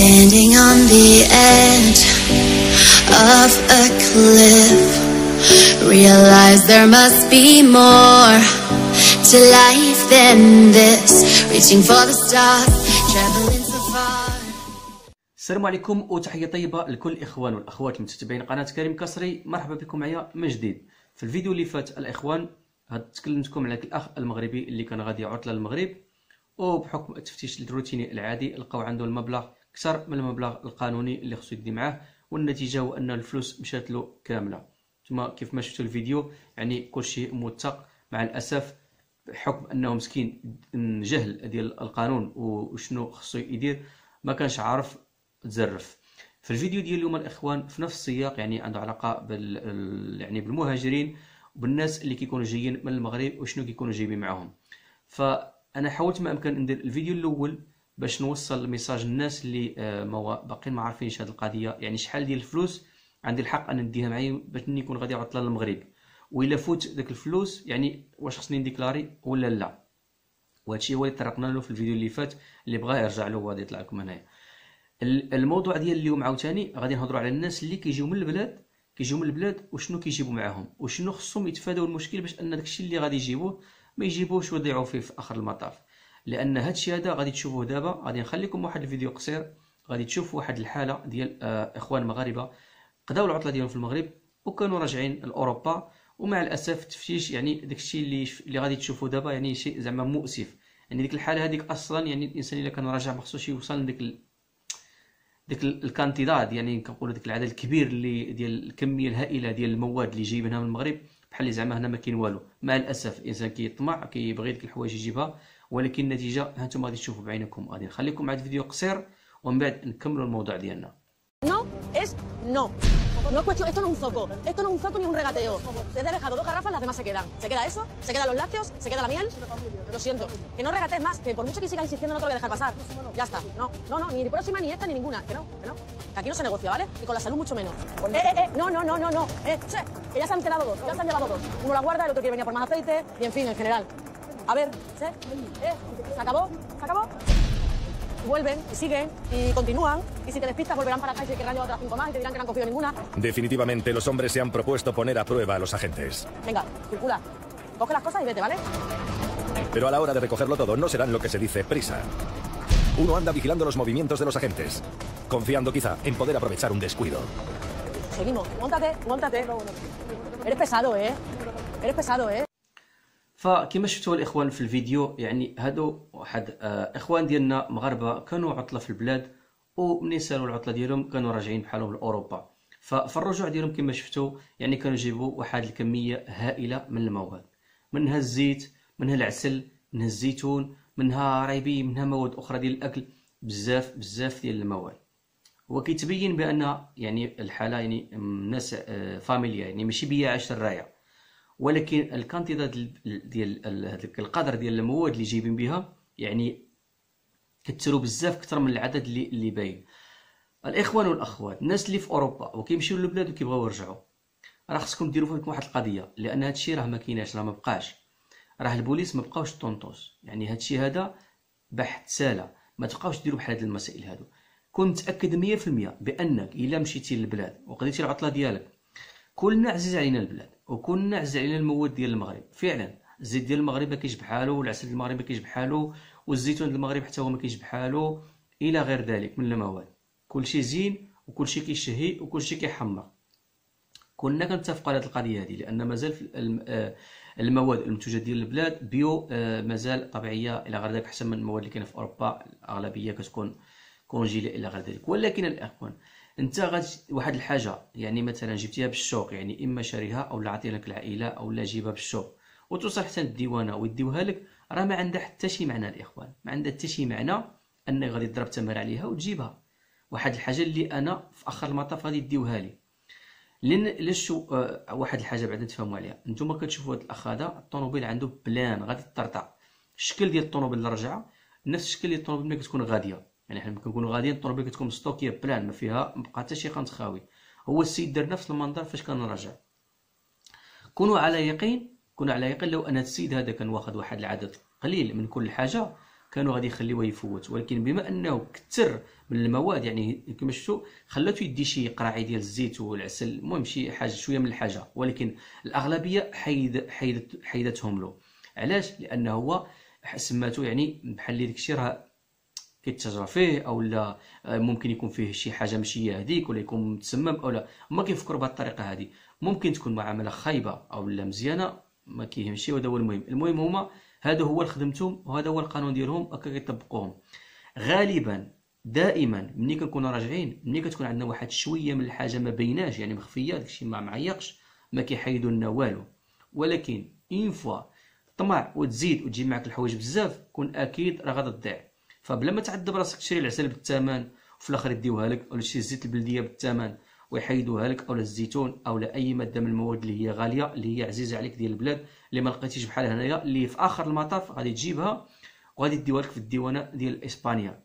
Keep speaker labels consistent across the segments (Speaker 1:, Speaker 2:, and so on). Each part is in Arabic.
Speaker 1: Standing on the edge of a cliff, realize there must be more to life than this. Reaching for the stars, traveling so far.
Speaker 2: السلام عليكم وتحية طيبة لكل الإخوان والأخوات المتابعين قناة كريم كسري. مرحبا بكم معايا من جديد. في الفيديو اللي فات الإخوان تكلمتكم على الأخ المغربي اللي كان غادي عطلة للمغرب، وبحكم التفتيش الروتيني العادي لقاو عنده المبلغ أكثر من المبلغ القانوني اللي خصو يدي معاه، والنتيجة هو أن الفلوس مشات له كاملة. ثم كيف ما شفتوا الفيديو يعني كلشي موثق، مع الأسف بحكم أنه مسكين جهل ديال القانون وشنو خصو يدير ما كانش عارف تزرف. في الفيديو ديال اليوم الاخوان في نفس السياق، يعني عنده علاقه يعني بالمهاجرين وبالناس اللي كيكونوا جايين من المغرب وشنو كيكونوا جايبين معاهم. فانا حاولت ما امكن ندير الفيديو الاول باش نوصل الميساج للناس اللي باقيين ما عارفينش هذه القضيه، يعني شحال ديال الفلوس عندي الحق ان نديها معايا باش نكون غادي عطله للمغرب، والا فوت داك الفلوس يعني واش خصني نديكلاري ولا لا. وهادشي هو اللي طرقنا له في الفيديو اللي فات، اللي بغى يرجع له وغادي يطلع لكم هنايا. الموضوع ديال اليوم عاوتاني غادي نهضروا على الناس اللي كيجيو من البلاد وشنو كيجيبوا معاهم وشنو خصهم يتفاداو المشكل باش ان داكشي اللي غادي يجيبوه ما يجيبوش ويضيعوا فيه في اخر المطاف. لان هادشي هذا غادي تشوفوه دابا، غادي نخليكم واحد الفيديو قصير غادي تشوفوا واحد الحاله ديال اخوان مغاربه قداو العطله ديالهم في المغرب وكانوا راجعين لاوروبا، ومع الاسف التفتيش يعني داكشي اللي غادي تشوفوا دابا يعني شيء زعما مؤسف. يعني ديك الحاله هذيك اصلا يعني الانسان الا كان راجع ما خصوش يوصل لديك الكانتيداد، يعني كنقولوا ديك العدد الكبير اللي ديال الكميه الهائله ديال المواد اللي جايبينها من المغرب، بحال اللي زعما هنا ما كاين والو. مع الاسف الانسان كيطمع كيبغي ديك الحوايج يجيبها، ولكن النتيجه ها انتم غادي تشوفوا بعينكم. غادي نخليكم مع الفيديو قصير ومن بعد نكملوا الموضوع ديالنا.
Speaker 3: No es no. No es cuestión, esto no es un zoco. Esto no es un zoco ni un regateo. Se te ha dejado 2 garrafas, las demás se quedan. Se queda eso, se quedan los lácteos, se queda la miel. Lo siento. Que no regatees más, que por mucho que sigas insistiendo no te lo voy a dejar pasar. Ya está. No, ni próxima, ni esta, ni ninguna. Que no. Que aquí no se negocia, ¿vale? Y con la salud mucho menos. No. Che, que ya se han quedado 2, ya se han llevado 2. Uno la guarda, el otro quiere venir por más aceite, y en fin, en general. A ver, che, ¿se acabó? Vuelven y siguen y continúan, y si te despistas volverán para acá y se querrán llevar otras 5 más y te dirán que no han cogido ninguna.
Speaker 4: Definitivamente los hombres se han propuesto poner a prueba a los agentes.
Speaker 3: Venga, circula, coge las cosas y vete, ¿vale?
Speaker 4: Pero a la hora de recogerlo todo no serán lo que se dice prisa. Uno anda vigilando los movimientos de los agentes, confiando quizá en poder aprovechar un descuido.
Speaker 3: Seguimos, móntate. Eres pesado, ¿eh?
Speaker 2: فكما شفتوا الاخوان في الفيديو، يعني هادو واحد اخوان ديالنا مغاربه كانوا عطله في البلاد، ومنين سالوا العطله ديالهم كانوا راجعين بحالهم لاوروبا. ففي الرجوع ديالهم كما شفتوا يعني كانوا يجيبوا واحد الكميه هائله من المواد، منها الزيت، منها العسل، منها الزيتون، منها ريبي، منها مواد اخرى ديال الاكل، بزاف ديال المواد. وكيتبين بان يعني الحاله يعني ناس فاميليا، يعني ماشي بياع شرايه، ولكن الكانتيدا ديال القدر ديال المواد اللي جايبين بها يعني كثروا بزاف اكثر من العدد اللي باين. الاخوان والاخوات، الناس اللي في اوروبا وكيمشيو للبلاد وكيبغيو يرجعوا، راه خصكم ديروا في بالكم واحد القضيه، لان هادشي راه ما كايناش، راه ما بقاش، راه البوليس ما بقاوش طونطوس. يعني هادشي هذا بحث ساله، ما تبقاوش ديروا بحال هاد المسائل هادو. كون متاكد 100% بانك الا مشيتي للبلاد وقضيتي العطله ديالك، كلنا عزيز علينا البلاد وكلنا عزيز علينا المواد ديال المغرب. فعلا الزيت ديال المغرب ما كيجي بحالو، والعسل ديال المغرب ما كيجي بحالو، والزيتون ديال المغرب حتى هو ما كيجي بحالو، الى غير ذلك من المواد. كلشي زين وكلشي كيشهي وكلشي كيحمر. كلنا كنتفقوا على هذه القضيه هذه، لان مازال المواد المنتوجه ديال البلاد بيو مازال طبيعيه الى غير ذلك، احسن من المواد اللي كاينه في اوروبا الاغلبيه كتكون كونجيلي الى غير ذلك. ولكن الاخوان، انت غادي واحد الحاجه يعني مثلا جبتيها بالشوق، يعني اما شاريها او لا عطيها لك العائله او لا جيبها بالشوق وتوصل حتى للديوانه ويديوها لك، راه ما عندها حتى شي معنى الاخوان، ما عندها حتى شي معنى انك غادي تضرب تمر عليها وتجيبها. واحد الحاجه اللي انا في اخر المطاف غادي يديوها لي، لان واحد الحاجه بعدا تفهموا عليها. نتوما كتشوفوا هذا الاخ هذا الطوموبيل عنده بلان غادي تطرطع، الشكل ديال الطوموبيل الرجعه نفس الشكل ديال الطوموبيل ملي كتكون غاديه، يعني حنا كنكونوا غاديين الطوموبيل كتكون مستوكيه بلان، ما فيها مبقى حتى شي خانت خاوي. هو السيد دار نفس المنظر فاش كان راجع. كونوا على يقين لو ان السيد هذا كان واخد واحد العدد قليل من كل حاجه، كانوا غادي يخليوه يفوت، ولكن بما انه كثر من المواد يعني كما شفتوا خلاتو يدي شي قراعي ديال الزيت والعسل، المهم شي حاجه شويه من الحاجه، ولكن الاغلبيه حيدتهم له. علاش؟ لانه هو سماتو يعني بحال اللي داكشي راه كيتشجر فيه، او لا ممكن يكون فيه شي حاجه ماشي هي هذيك، ولا يكون متسمم، او لا ما كيفكروا بهذه الطريقه هذه. ممكن تكون معامله خايبه او لا مزيانه، ما كيهمش، وهذا هو المهم. المهم هما هذا هو خدمتهم وهذا هو القانون ديالهم، هكا كيطبقوهم. غالبا دائما ملي كنكونوا راجعين، ملي كتكون عندنا واحد شويه من الحاجه ما بيناش يعني مخفيه، داكشي ما معيقش، ما كيحيدوا لنا والو. ولكن اون فوا طمع وتزيد وتجي معك الحوايج بزاف، كون اكيد راه غادي تضيع. فبلا ما تعذب راسك تشري العسل بالثمن وفي الاخر يديوها لك، ولا تشري الزيت البلديه بالثمن ويحيدوها لك، او الزيتون او اي ماده من المواد اللي هي غاليه اللي هي عزيزه عليك ديال البلاد، اللي ما لقيتيش بحال هنايا، اللي في اخر المطاف غادي تجيبها وغادي ديوها لك في الديوانه ديال اسبانيا.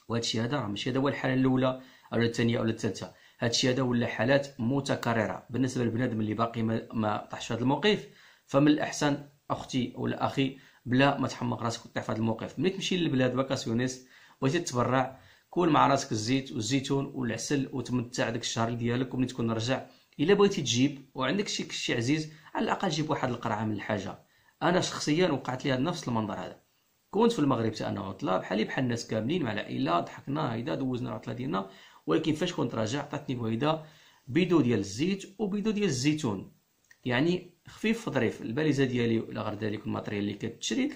Speaker 2: وهذا الشيء هذا راه ماشي هذا هو الحاله الاولى او الثانيه او الثالثه، هذا الشيء هذا ولا حالات متكرره. بالنسبه للبنادم اللي باقي ما طاحش في هذا الموقف، فمن الاحسن اختي ولا اخي بلا ما تحمق راسك وتطيح في هذا الموقف. ملي تمشي للبلاد فاكاسيونيست بغيتي تتبرع، كون مع راسك الزيت والزيتون والعسل وتمتع داك الشهر ديالك، وملي تكون رجع الا بغيتي تجيب وعندك شي عزيز، على الاقل جيب واحد القرعه من الحاجه. انا شخصيا وقعت لي هذا نفس المنظر هذا. كنت في المغرب حتى انا عطله بحالي بحال الناس كاملين مع العائله، ضحكنا هيدا دوزنا العطله ديالنا، ولكن فاش كنت راجع عطاتني وحده بيدو ديال الزيت وبيدو ديال الزيتون، يعني خفيف في ظريف. الباليزه ديالي ولا غير ذلك الماتريال اللي كتشري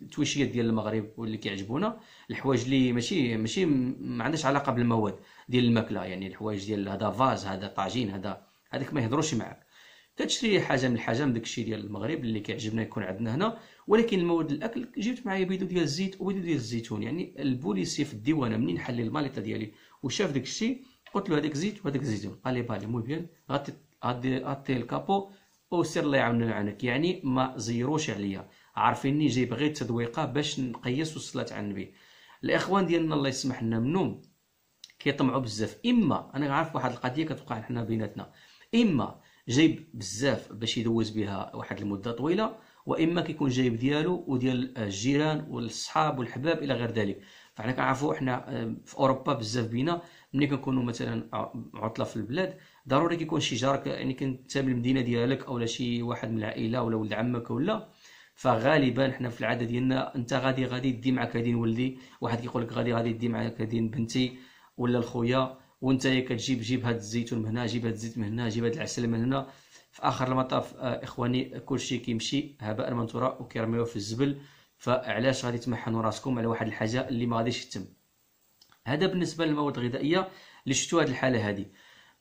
Speaker 2: التويشيات ديال المغرب واللي كيعجبونا، الحوايج اللي ماشي ما عندهاش علاقه بالمواد ديال الماكله، يعني الحوايج ديال هذا فاز، هذا طاجين، هذاك ما يهضروش معاك. كتشري حاجه من الحاجه من داكشي ديال المغرب اللي كيعجبنا يكون عندنا هنا. ولكن المواد الاكل جبت معايا بيدو ديال الزيت وبيدو ديال الزيتون. يعني البوليسي في الديوانه منين حل الماليطه ديالي وشاف داكشي، قلت له هذاك زيت وهذاك الزيتون، قال لي بالي مو بيان، غادي الكابو وسير الله يعاوننا عنك. يعني ما زيروش عليا، عارفيني جايب غير تذويقه باش نقيس والصلاه على النبي. الاخوان ديالنا الله يسمح لنا منهم كيطمعوا بزاف. اما انا عارف واحد القضيه كتوقع حنا بيناتنا، اما جايب بزاف باش يدوز بها واحد المده طويله، واما كيكون جايب ديالو وديال الجيران والصحاب والحباب الى غير ذلك. فحنا كنعرفوا احنا في اوروبا بزاف بينا ملي كنكونوا مثلا عطله في البلاد، ضروري كيكون شي جارك يعني كنتساب المدينه ديالك، اولا شي واحد من العائله ولا ولد عمك ولا. فغالبا حنا في العاده ديالنا انت غادي يدي معك هادين ولدي، واحد كيقول لك غادي يدي معك هادين بنتي ولا الخويا، وانت كتجيب هاد الزيتون من هنا، جيب هاد الزيت من هنا، جيب هاد العسل من هنا. في اخر المطاف اخواني كلشي كيمشي هباء منثورا وكيرميوه في الزبل. فعلاش غادي تمحنوا راسكم على واحد الحاجه اللي ما غاديش تتم؟ هذا بالنسبه للمواد الغذائيه اللي شفتوا هاد الحاله هذه.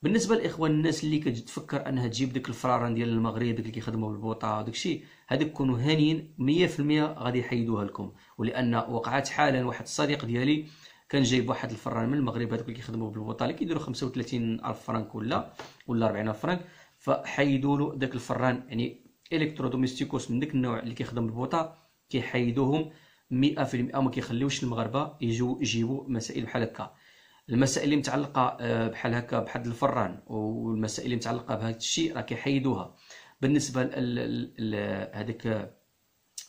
Speaker 2: بالنسبه للاخوان الناس اللي كتفكر انها تجيب ديك الفراران ديال المغرب، داك اللي كيخدموا بالبوطه وداك الشيء، هذوك كونوا هانيين 100% غادي يحيدوها لكم. ولان وقعت حالا واحد الصديق ديالي كان جايب واحد الفران من المغرب، هذوك اللي كيخدموا بالبوطه اللي كيديروا 35,000 فرنك ولا 40,000 فرنك، فحيدوا له داك الفران. يعني الكترودوميستيكوس من داك النوع اللي كيخدم بالبوطه كيحيدوهم 100%، وما كيخليوش المغاربه يجيبوا مسائل بحال هكا. المسائل اللي متعلقه بحال هكا بحال الفران والمسائل اللي متعلقه بهذا الشيء راه كيحيدوها. بالنسبه هذاك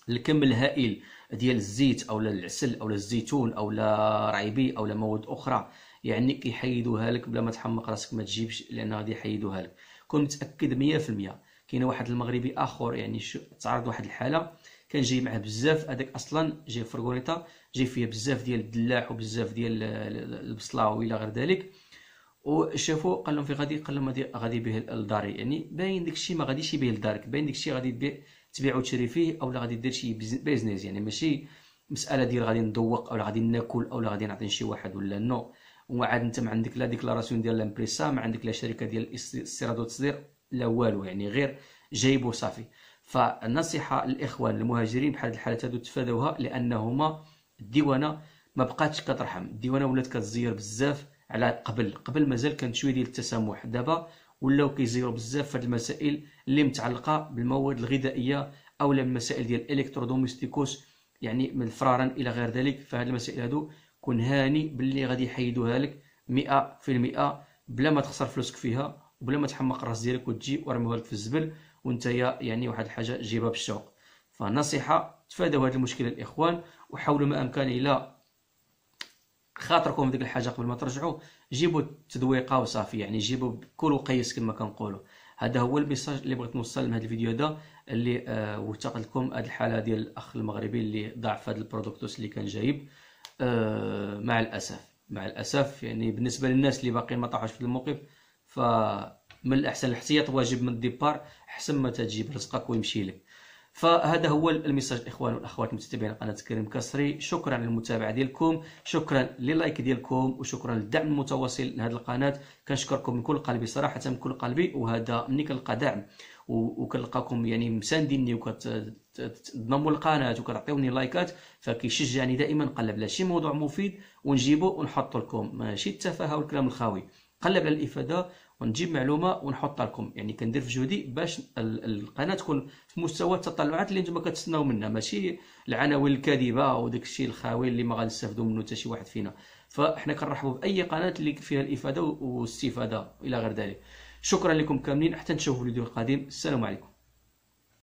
Speaker 2: الكم الهائل ديال الزيت او العسل او الزيتون او رعيبي او مواد اخرى، يعني كيحيدوها لك بلا ما تحمق راسك ما تجيبش، لان غادي يحيدوها لك. كون متاكد 100%. كاين واحد المغربي اخر يعني تعرض واحد الحاله، كان جاي معاه بزاف، هذاك اصلا جاي فرغونيطه جاي فيها بزاف ديال الدلاح وبزاف ديال البصله والى غير ذلك، وشافوا قال لهم في غادي، قال لهم غادي به لداري. يعني باين داكشي ما غاديش يبيه لدارك، باين داكشي غادي تبيع وتشري فيه، اولا غادي دير شي بيزنس. يعني ماشي مساله ديال غادي ندوق اولا غادي ناكل اولا غادي نعطي شي واحد ولا نو. وعاد انت ما عندك لا ديكلاراسيون ديال لامبريسا، ما عندك لا شركه ديال الاستيراد والتصدير لا والو، يعني غير جايبو صافي. فالنصيحه للاخوان المهاجرين بحال هاد الحالات هادو تفادوها، لانهما الديوانه ما بقاتش كترحم. الديوانه ولات كتزير بزاف على قبل مازال كانت شويه ديال التسامح، دابا ولاو كيزيروا بزاف في هاد المسائل اللي متعلقه بالمواد الغذائيه اولا المسائل ديال الكترودوميستيكوس، يعني من الفرارن الى غير ذلك. فهاد المسائل هادو كون هاني باللي غادي يحيدوها لك 100% بلا ما تخسر فلوسك فيها وبلا ما تحمق الراس ديالك وتجي ورميوها لك في الزبل وانت يعني واحد الحاجه جيبها بالشوق. فنصيحه تفادوا هذا المشكل الاخوان، وحاولوا ما امكن الى خاطركم ديك الحاجه قبل ما ترجعوا جيبوا التدويقه وصافي، يعني جيبوا كلوا قيس كما كنقولوا. هذا هو الميساج اللي بغيت نوصل من هذا الفيديو هذا، اللي وثقت لكم هذه الحاله ديال الاخ المغربي اللي ضاع في هذا البرودكتوس اللي كان جايب. مع الاسف يعني بالنسبه للناس اللي باقيين ما طاحوش في الموقف، فمن الاحسن الاحتياط واجب من الديبار احسن ما تجيب رزقك ويمشي لك. فهذا هو الميساج الاخوان والاخوات المتابعين قناه كريم كسري. شكرا على المتابعه ديالكم، شكرا لللايك ديالكم، وشكرا للدعم المتواصل لهذه القناه. كنشكركم من كل قلبي صراحه، من كل قلبي. وهذا ملي كنلقى دعم وكنلقاكم يعني مسانديني وكتنضموا للقناه وكتعطيوني لايكات، فكيشجعني دائما نقلب على شي موضوع مفيد ونجيبه ونحط لكم، ماشي التفاهه والكلام الخاوي. نقلب على الافاده ونجيب معلومه ونحطها لكم، يعني كندير في جهدي باش القناه تكون في مستوى التطلعات اللي نتوما كتسناو منها، ماشي العناوين الكاذبه وداك الشيء الخاوي اللي ما غنستافدوا منه حتى شي واحد فينا. فاحنا كنرحبوا باي قناه اللي فيها الافاده والاستفاده الى غير ذلك. شكرا لكم كاملين، حتى نشوفوا في الفيديو القادم. السلام عليكم.